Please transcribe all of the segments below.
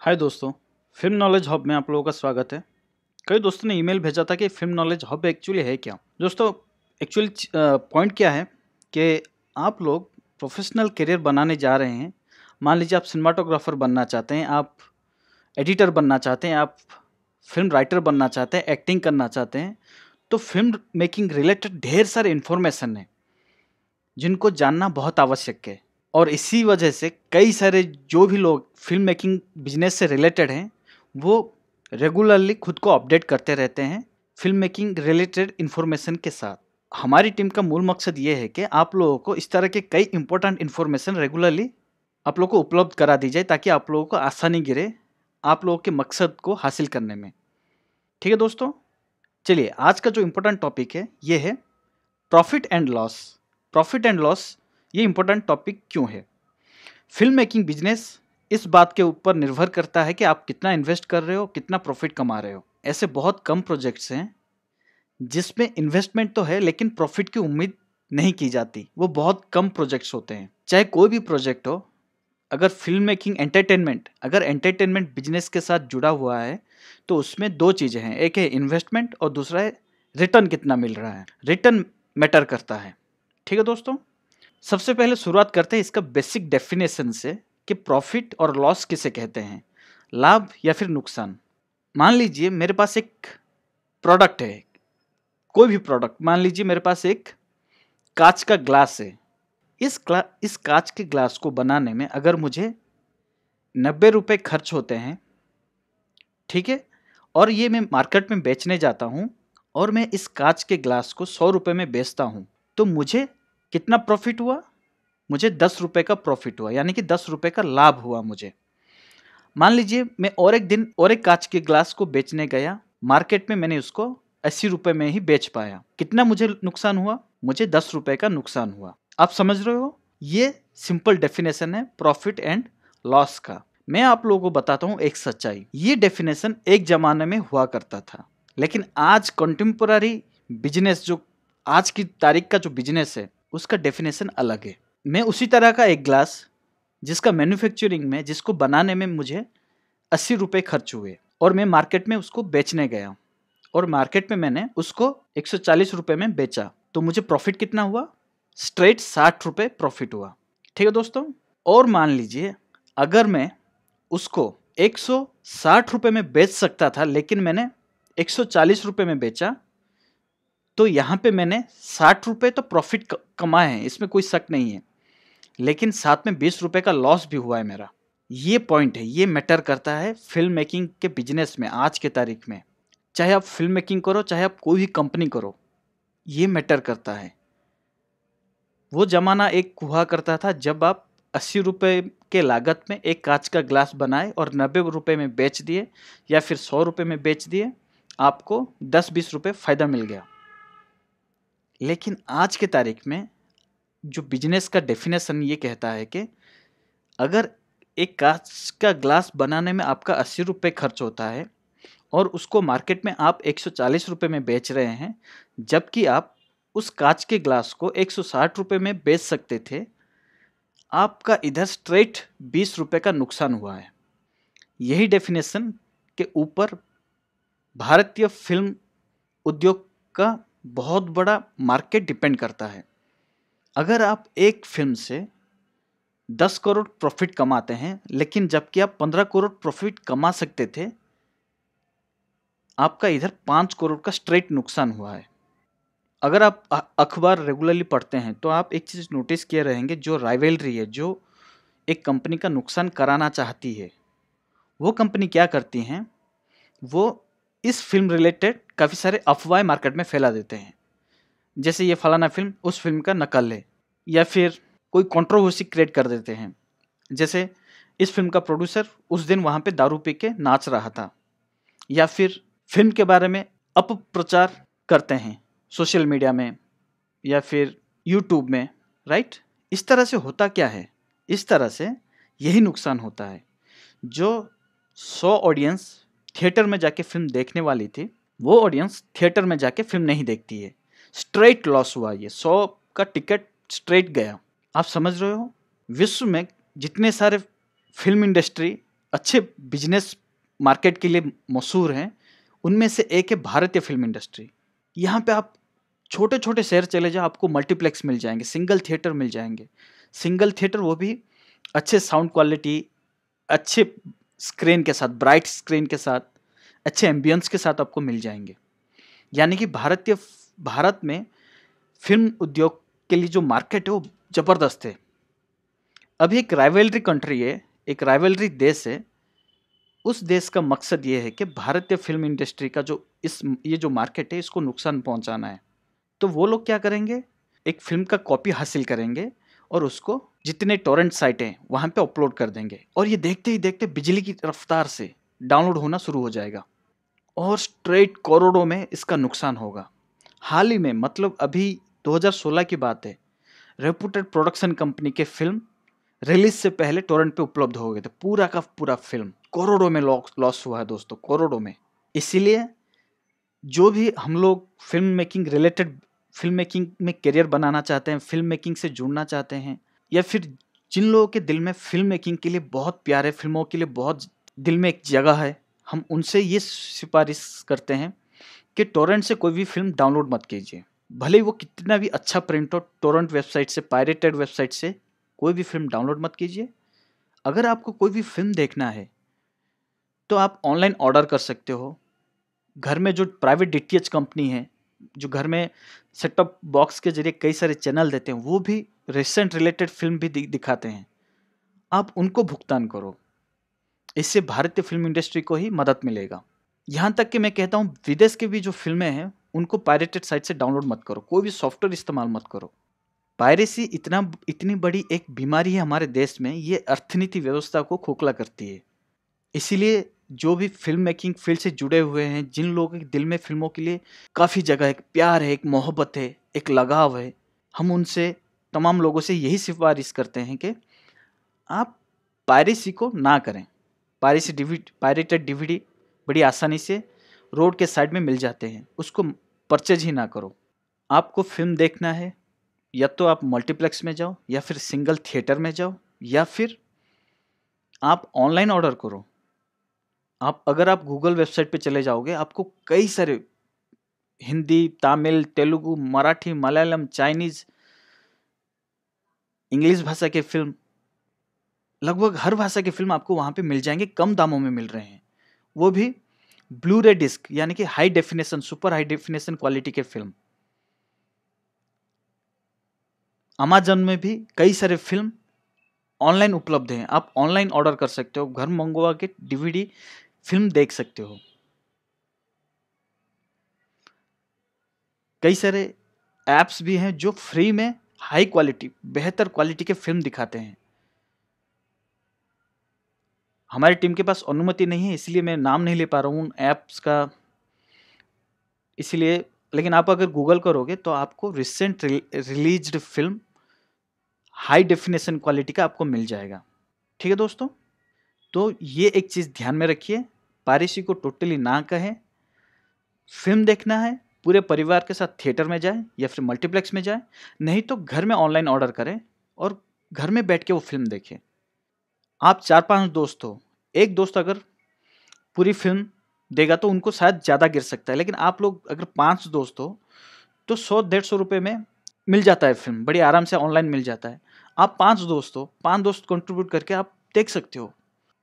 हाय दोस्तों, film knowledge hub में आप लोगों का स्वागत है। कई दोस्तों ने ईमेल भेजा था कि फिल्म नॉलेज हब एक्चुअली है क्या। दोस्तों, एक्चुअली पॉइंट क्या है कि आप लोग प्रोफेशनल करियर बनाने जा रहे हैं। मान लीजिए आप सिनेमाटोग्राफर बनना चाहते हैं, आप एडिटर बनना चाहते हैं, आप फिल्म राइटर बनना चाहते हैं, एक्टिंग करना चाहते हैं। तो फिल्म मेकिंग रिलेटेड ढेर सारे इन्फॉर्मेशन है जिनको जानना बहुत आवश्यक है। और इसी वजह से कई सारे जो भी लोग फिल्म मेकिंग बिजनेस से रिलेटेड हैं वो रेगुलरली खुद को अपडेट करते रहते हैं फिल्म मेकिंग रिलेटेड इन्फॉर्मेशन के साथ। हमारी टीम का मूल मकसद ये है कि आप लोगों को इस तरह के कई इंपॉर्टेंट इन्फॉर्मेशन रेगुलरली आप लोगों को उपलब्ध करा दी जाए ताकि आप लोगों को आसानी गिरे आप लोगों के मकसद को हासिल करने में। ठीक है दोस्तों, चलिए आज का जो इम्पोर्टेंट टॉपिक है ये है profit and loss. Profit and loss ये इंपॉर्टेंट टॉपिक क्यों है? फिल्म मेकिंग बिजनेस इस बात के ऊपर निर्भर करता है कि आप कितना इन्वेस्ट कर रहे हो, कितना प्रॉफिट कमा रहे हो। ऐसे बहुत कम प्रोजेक्ट्स हैं जिसमें इन्वेस्टमेंट तो है लेकिन प्रॉफिट की उम्मीद नहीं की जाती। वो बहुत कम प्रोजेक्ट्स होते हैं। चाहे कोई भी प्रोजेक्ट हो, अगर फिल्म मेकिंग अगर एंटरटेनमेंट बिजनेस के साथ जुड़ा हुआ है तो उसमें दो चीज़ें हैं, एक है इन्वेस्टमेंट और दूसरा है रिटर्न कितना मिल रहा है। रिटर्न मैटर करता है। ठीक है दोस्तों, सबसे पहले शुरुआत करते हैं इसका बेसिक डेफिनेशन से कि प्रॉफिट और लॉस किसे कहते हैं, लाभ या फिर नुकसान। मान लीजिए मेरे पास एक प्रोडक्ट है, कोई भी प्रोडक्ट। मान लीजिए मेरे पास एक कांच का ग्लास है। इस कांच के ग्लास को बनाने में अगर मुझे 90 रुपये खर्च होते हैं, ठीक है, और ये मैं मार्केट में बेचने जाता हूँ और मैं इस कांच के ग्लास को 100 रुपये में बेचता हूँ, तो मुझे कितना प्रॉफिट हुआ? मुझे 10 रुपये का प्रॉफिट हुआ, यानी कि 10 रुपये का लाभ हुआ मुझे। मान लीजिए मैं और एक दिन और एक कांच के ग्लास को बेचने गया मार्केट में, मैंने उसको 80 रुपये में ही बेच पाया। कितना मुझे नुकसान हुआ? मुझे 10 रुपये का नुकसान हुआ। आप समझ रहे हो? ये सिंपल डेफिनेशन है प्रॉफिट एंड लॉस का। मैं आप लोगों को बताता हूँ एक सच्चाई। ये डेफिनेशन एक जमाने में हुआ करता था, लेकिन आज कंटेम्पोररी बिजनेस, जो आज की तारीख का जो बिजनेस है, उसका डेफिनेशन अलग है। मैं उसी तरह का एक ग्लास जिसका मैन्युफैक्चरिंग में, जिसको बनाने में मुझे 80 रुपये खर्च हुए और मैं मार्केट में उसको बेचने गया और मार्केट में मैंने उसको 140 रुपये में बेचा, तो मुझे प्रॉफिट कितना हुआ? स्ट्रेट 60 रुपये प्रॉफिट हुआ। ठीक है दोस्तों, और मान लीजिए अगर मैं उसको 160 रुपये में बेच सकता था लेकिन मैंने 140 रुपये में बेचा, तो यहाँ पे मैंने 60 रुपये तो प्रॉफिट कमाए हैं, इसमें कोई शक नहीं है, लेकिन साथ में 20 रुपये का लॉस भी हुआ है मेरा। ये पॉइंट है, ये मैटर करता है फिल्म मेकिंग के बिजनेस में आज के तारीख में। चाहे आप फिल्म मेकिंग करो, चाहे आप कोई भी कंपनी करो, ये मैटर करता है। वो ज़माना एक हुआ करता था जब आप 80 रुपये के लागत में एक कांच का ग्लास बनाए और 90 रुपये में बेच दिए या फिर 100 रुपये में बेच दिए, आपको 10-20 रुपये फ़ायदा मिल गया। लेकिन आज के तारीख में जो बिजनेस का डेफिनेशन ये कहता है कि अगर एक कांच का ग्लास बनाने में आपका 80 रुपये खर्च होता है और उसको मार्केट में आप 140 रुपये में बेच रहे हैं, जबकि आप उस कांच के ग्लास को 160 रुपये में बेच सकते थे, आपका इधर स्ट्रेट 20 रुपये का नुकसान हुआ है। यही डेफिनेशन के ऊपर भारतीय फिल्म उद्योग का बहुत बड़ा मार्केट डिपेंड करता है। अगर आप एक फिल्म से 10 करोड़ प्रॉफिट कमाते हैं, लेकिन जबकि आप 15 करोड़ प्रॉफिट कमा सकते थे, आपका इधर 5 करोड़ का स्ट्रेट नुकसान हुआ है। अगर आप अखबार रेगुलरली पढ़ते हैं तो आप एक चीज़ नोटिस किए रहेंगे, जो राइवलरी है, जो एक कंपनी का नुकसान कराना चाहती है, वो कंपनी क्या करती हैं, वो इस फिल्म रिलेटेड काफ़ी सारे अफवाहें मार्केट में फैला देते हैं। जैसे ये फलाना फिल्म उस फिल्म का नकल है, या फिर कोई कंट्रोवर्सी क्रिएट कर देते हैं। जैसे इस फिल्म का प्रोड्यूसर उस दिन वहाँ पे दारू पी के नाच रहा था, या फिर फिल्म के बारे में अपप्रचार करते हैं सोशल मीडिया में या फिर यूट्यूब में, राइट। इस तरह से होता क्या है, इस तरह से यही नुकसान होता है। जो 100 ऑडियंस थिएटर में जाके फिल्म देखने वाली थी, वो ऑडियंस थिएटर में जाके फिल्म नहीं देखती है। स्ट्रेट लॉस हुआ, ये 100 का टिकट स्ट्रेट गया। आप समझ रहे हो? विश्व में जितने सारे फिल्म इंडस्ट्री अच्छे बिजनेस मार्केट के लिए मशहूर हैं, उनमें से एक है भारतीय फिल्म इंडस्ट्री। यहाँ पे आप छोटे छोटे शहर चले जाओ, आपको मल्टीप्लेक्स मिल जाएंगे, सिंगल थिएटर मिल जाएंगे। सिंगल थिएटर वो भी अच्छे साउंड क्वालिटी, अच्छे स्क्रीन के साथ, ब्राइट स्क्रीन के साथ, अच्छे एम्बियंस के साथ आपको मिल जाएंगे। यानी कि भारत में फिल्म उद्योग के लिए जो मार्केट है वो ज़बरदस्त है। अभी एक राइवलरी कंट्री है, एक राइवलरी देश है। उस देश का मकसद ये है कि भारतीय फिल्म इंडस्ट्री का ये जो मार्केट है इसको नुकसान पहुंचाना है। तो वो लोग क्या करेंगे, एक फिल्म का कॉपी हासिल करेंगे और उसको जितने टोरेंट साइट हैं वहाँ पे अपलोड कर देंगे, और ये देखते ही देखते बिजली की रफ्तार से डाउनलोड होना शुरू हो जाएगा और स्ट्रेट करोड़ों में इसका नुकसान होगा। हाल ही में, मतलब अभी 2016 की बात है, रेपुटेड प्रोडक्शन कंपनी के फिल्म रिलीज से पहले टोरेंट पे उपलब्ध हो गए थे। पूरा का पूरा फिल्म करोड़ों में लॉस हुआ है दोस्तों, करोड़ों में। इसीलिए जो भी हम लोग फिल्म मेकिंग में करियर बनाना चाहते हैं, फिल्म मेकिंग से जुड़ना चाहते हैं, या फिर जिन लोगों के दिल में फिल्म मेकिंग के लिए बहुत प्यार है, फिल्मों के लिए बहुत दिल में एक जगह है, हम उनसे ये सिफारिश करते हैं कि टोरेंट से कोई भी फिल्म डाउनलोड मत कीजिए। भले ही वो कितना भी अच्छा प्रिंट हो, टोरेंट वेबसाइट से, पायरेटेड वेबसाइट से कोई भी फिल्म डाउनलोड मत कीजिए। अगर आपको कोई भी फिल्म देखना है तो आप ऑनलाइन ऑर्डर कर सकते हो। घर में जो प्राइवेट डीटीएच कंपनी है, जो घर में सेट टॉप बॉक्स के जरिए कई सारे चैनल देते हैं, वो भी रिसेंट रिलेटेड फिल्म भी दिखाते हैं। आप उनको भुगतान करो, इससे भारतीय फिल्म इंडस्ट्री को ही मदद मिलेगा। यहाँ तक कि मैं कहता हूँ विदेश की भी जो फिल्में हैं उनको पायरेटेड साइट से डाउनलोड मत करो, कोई भी सॉफ्टवेयर इस्तेमाल मत करो। पायरेसी इतनी बड़ी एक बीमारी है हमारे देश में, ये अर्थनीति व्यवस्था को खोखला करती है। इसीलिए जो भी फिल्म मेकिंग फील्ड से जुड़े हुए हैं, जिन लोगों के दिल में फिल्मों के लिए काफ़ी जगह है, एक प्यार है, एक मोहब्बत है, एक लगाव है, हम उनसे, तमाम लोगों से यही सिफारिश करते हैं कि आप पायरेसी को ना करें। पायरेटेड डीवीडी बड़ी आसानी से रोड के साइड में मिल जाते हैं, उसको परचेज ही ना करो। आपको फिल्म देखना है, या तो आप मल्टीप्लेक्स में जाओ, या फिर सिंगल थिएटर में जाओ, या फिर आप ऑनलाइन ऑर्डर करो। अगर आप गूगल वेबसाइट पे चले जाओगे, आपको कई सारे हिंदी, तमिल, तेलुगु, मराठी, मलयालम, चाइनीज, इंग्लिश भाषा के फिल्म, लगभग हर भाषा की फिल्म आपको वहाँ पे मिल जाएंगे, कम दामों में मिल रहे हैं। वो भी ब्लू रे डिस्क, यानी कि high definition, super high definition quality के फिल्म। अमेजन में भी कई सारे फिल्म ऑनलाइन उपलब्ध हैं, आप ऑनलाइन ऑर्डर कर सकते हो, घर मंगवा के डीवीडी फिल्म देख सकते हो। कई सारे ऐप्स भी हैं जो फ्री में हाई क्वालिटी, बेहतर क्वालिटी के फिल्म दिखाते हैं। हमारी टीम के पास अनुमति नहीं है, इसलिए मैं नाम नहीं ले पा रहा हूँ उन ऐप्स का, इसलिए। लेकिन आप अगर गूगल करोगे तो आपको recent released film high definition quality का आपको मिल जाएगा। ठीक है दोस्तों, तो ये एक चीज़ ध्यान में रखिए, पायरेसी को टोटली ना कहें। फिल्म देखना है, पूरे परिवार के साथ थिएटर में जाए या फिर मल्टीप्लेक्स में जाए, नहीं तो घर में ऑनलाइन ऑर्डर करें और घर में बैठ के वो फिल्म देखें। आप 4-5 दोस्त हो, एक दोस्त अगर पूरी फिल्म देगा तो उनको शायद ज़्यादा गिर सकता है, लेकिन आप लोग अगर 5 दोस्त हो तो 100-150 रुपये में मिल जाता है फिल्म, बड़ी आराम से ऑनलाइन मिल जाता है। आप 5 दोस्त हो, 5 दोस्त कंट्रीब्यूट करके आप देख सकते हो।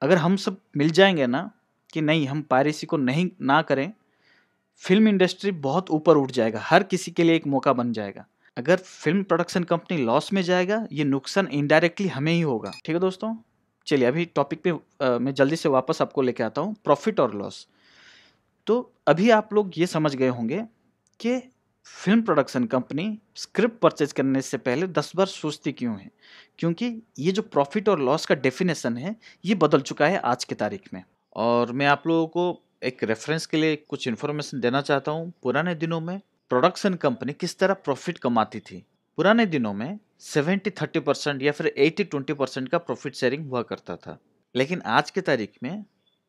अगर हम सब मिल जाएंगे ना कि नहीं, हम पायरेसी को नहीं ना करें, फिल्म इंडस्ट्री बहुत ऊपर उठ जाएगा, हर किसी के लिए एक मौका बन जाएगा। अगर फिल्म प्रोडक्शन कंपनी लॉस में जाएगा, ये नुकसान इनडायरेक्टली हमें ही होगा। ठीक है दोस्तों, चलिए अभी टॉपिक पे मैं जल्दी से वापस आपको लेके आता हूँ, प्रॉफिट और लॉस। तो अभी आप लोग ये समझ गए होंगे कि film production company script purchase करने से पहले 10 बार सोचती क्यों है, क्योंकि ये जो प्रॉफिट और लॉस का डेफिनेशन है ये बदल चुका है आज की तारीख में। और मैं आप लोगों को एक रेफरेंस के लिए कुछ इन्फॉर्मेशन देना चाहता हूँ। पुराने दिनों में प्रोडक्शन कंपनी किस तरह प्रॉफिट कमाती थी। पुराने दिनों में 70-30% या फिर 80-20% का प्रॉफिट शेयरिंग हुआ करता था, लेकिन आज की तारीख में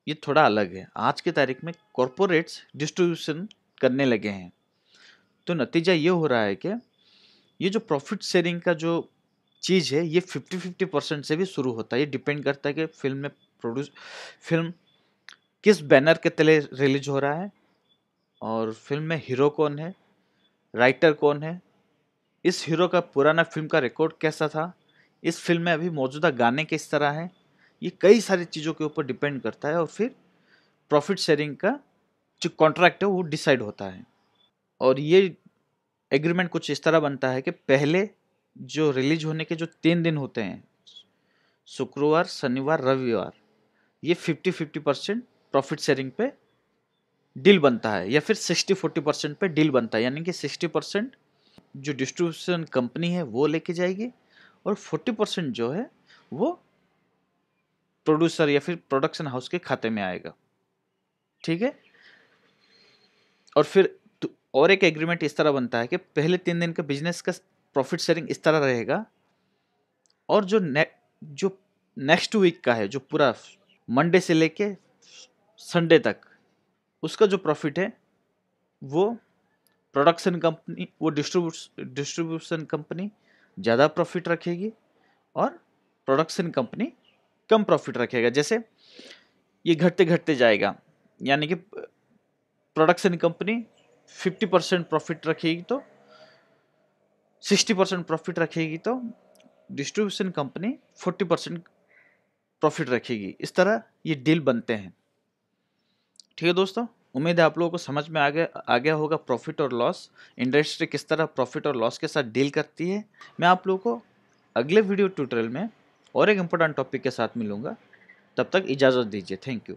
ये थोड़ा अलग है। आज की तारीख में कॉरपोरेट्स डिस्ट्रीब्यूशन करने लगे हैं, तो नतीजा ये हो रहा है कि ये जो प्रॉफिट शेयरिंग का जो चीज़ है ये 50-50% से भी शुरू होता है। ये डिपेंड करता है कि फिल्म में फिल्म किस बैनर के तले रिलीज हो रहा है, और फिल्म में हीरो कौन है, राइटर कौन है, इस हीरो का पुराना फिल्म का रिकॉर्ड कैसा था, इस फिल्म में अभी मौजूदा गाने किस तरह हैं, ये कई सारी चीज़ों के ऊपर डिपेंड करता है, और फिर प्रॉफिट शेयरिंग का जो कॉन्ट्रैक्ट है वो डिसाइड होता है। और ये एग्रीमेंट कुछ इस तरह बनता है कि पहले जो रिलीज होने के जो 3 दिन होते हैं, शुक्रवार, शनिवार, रविवार, ये 50-50% प्रॉफिट शेयरिंग पे डील बनता है, या फिर 60-40% पे डील बनता है, यानी कि 60% जो डिस्ट्रीब्यूशन कंपनी है वो लेके जाएगी, और 40% जो है वो प्रोड्यूसर या फिर प्रोडक्शन हाउस के खाते में आएगा। ठीक है। और फिर और एक एग्रीमेंट इस तरह बनता है कि पहले 3 दिन का बिजनेस का प्रॉफिट शेयरिंग इस तरह रहेगा, और जो नेक्स्ट वीक का है, जो पूरा मंडे से लेके संडे तक, उसका जो प्रॉफिट है वो प्रोडक्शन कंपनी, वो डिस्ट्रीब्यूशन कंपनी ज़्यादा प्रॉफिट रखेगी और प्रोडक्शन कंपनी कम प्रॉफिट रखेगा। जैसे ये घटते घटते जाएगा, यानी कि प्रोडक्शन कंपनी 50% प्रॉफिट रखेगी तो 60% प्रॉफिट रखेगी, तो डिस्ट्रीब्यूशन कंपनी 40% प्रॉफिट रखेगी। इस तरह ये डील बनते हैं। ठीक है दोस्तों, उम्मीद है आप लोगों को समझ में आ गया होगा प्रॉफिट और लॉस, इंडस्ट्री किस तरह प्रॉफिट और लॉस के साथ डील करती है। मैं आप लोगों को अगले वीडियो ट्यूटोरियल में और एक इम्पोर्टेंट टॉपिक के साथ मिलूंगा। तब तक इजाज़त दीजिए। Thank you.